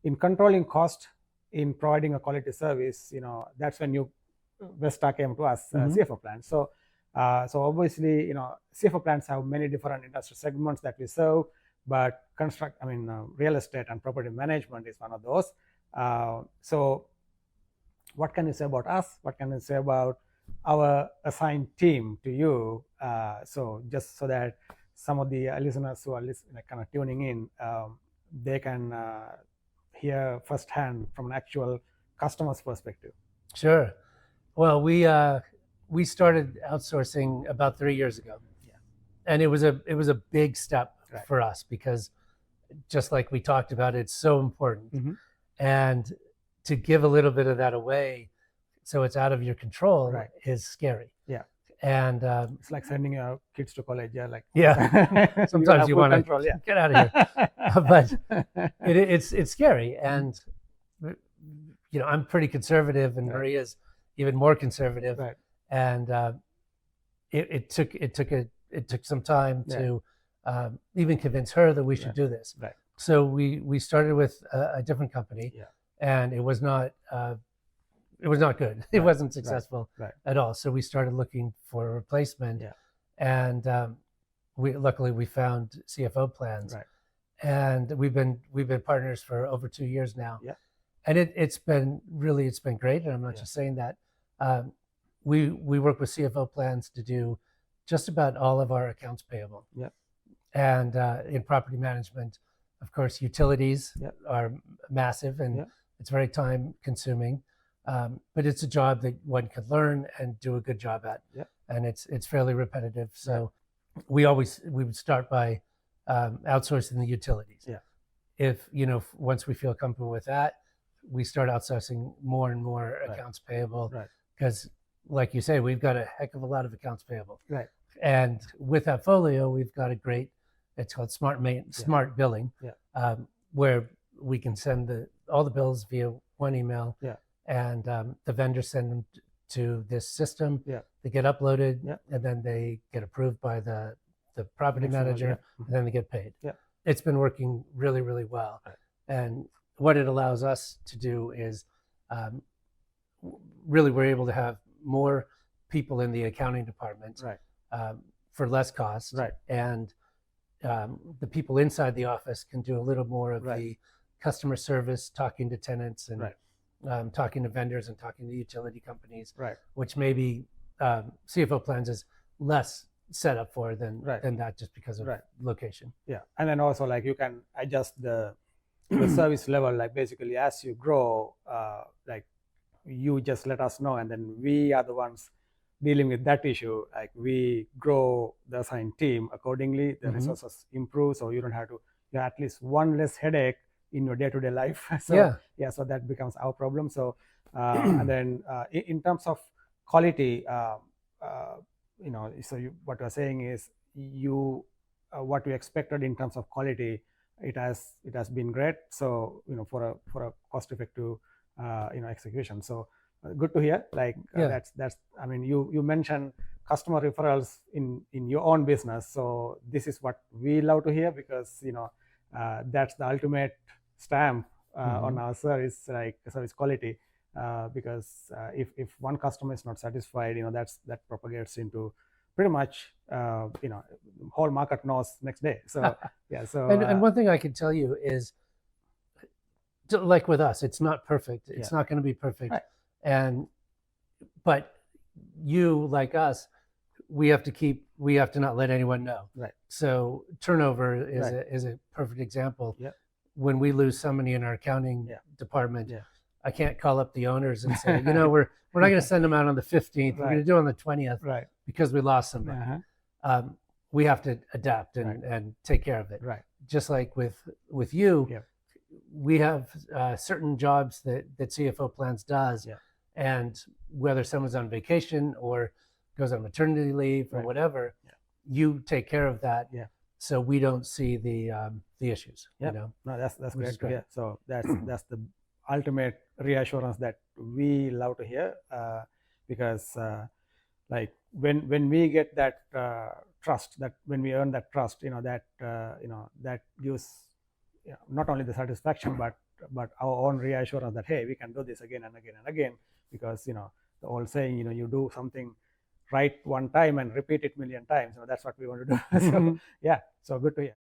in controlling cost, in providing a quality service, that's when Vesta came to us, CFO plans. So obviously, CFO plans have many different industry segments that we serve, but real estate and property management is one of those. So what can you say about us? What can you say about our assigned team to you? So just so that some of the listeners who are kind of tuning in, they can hear firsthand from an actual customer's perspective. Sure. Well, we started outsourcing about 3 years ago, and it was a big step for us because, just like we talked about, it's so important, and to give a little bit of that away, so it's out of your control, is scary. Yeah. And it's like sending your kids to college. Sometimes you want to get out of here, but it's scary, and I'm pretty conservative, and Maria's even more conservative, and it took some time to even convince her that we should do this. So we started with a different company, and it was not good. It wasn't successful at all. So we started looking for a replacement, and luckily we found CFO plans, and we've been partners for over 2 years now, and it's been great. And I'm not just saying that. We work with CFO plans to do just about all of our accounts payable, and in property management, of course, utilities are massive, and it's very time consuming. But it's a job that one can learn and do a good job at, and it's fairly repetitive. So we would start by outsourcing the utilities. If once we feel comfortable with that, we start outsourcing more and more accounts payable, because, like you say, we've got a heck of a lot of accounts payable. And with AppFolio, we've got a great, it's called smart billing, where we can send all the bills via one email. And the vendors send them to this system. They get uploaded, and then they get approved by the property manager, and then they get paid. It's been working really, really well. And what it allows us to do is, really, we're able to have more people in the accounting department for less cost, and the people inside the office can do a little more of the customer service, talking to tenants and talking to vendors and talking to utility companies, which maybe CFO plans is less set up for than that, just because of location. And then also, like, you can adjust the service level, like basically as you grow, like you just let us know, and then we are the ones dealing with that issue. Like, we grow the assigned team accordingly, the resources improve, so you don't have to, you have at least one less headache in your day-to-day life. So so that becomes our problem. So and then in terms of quality, so what you're saying is what you expected in terms of quality, it has been great. So for a cost-effective execution. So good to hear. Like that's I mean, you mentioned customer referrals in your own business. So this is what we love to hear, because that's the ultimate stamp on our service, like service quality. Because if one customer is not satisfied, that propagates into pretty much whole market knows next day. So and one thing I can tell you is, like with us, it's not perfect. It's not going to be perfect, but you, like us, we have to not let anyone know. So turnover is a perfect example. When we lose somebody in our accounting department, I can't call up the owners and say, we're not going to send them out on the 15th. We're going to do it on the 20th because we lost somebody. We have to adapt and take care of it. Just like with you, we have certain jobs that CFO plans does, and whether someone's on vacation or goes on maternity leave or whatever, you take care of that. So we don't see the issues. No, that's great to hear. So that's the ultimate reassurance that we love to hear, because like when we get that trust, that when we earn that trust, that gives not only the satisfaction, but our own reassurance that, hey, we can do this again and again and again, because the old saying, you do something right one time and repeat it a million times. That's what we want to do. So yeah, so good to hear.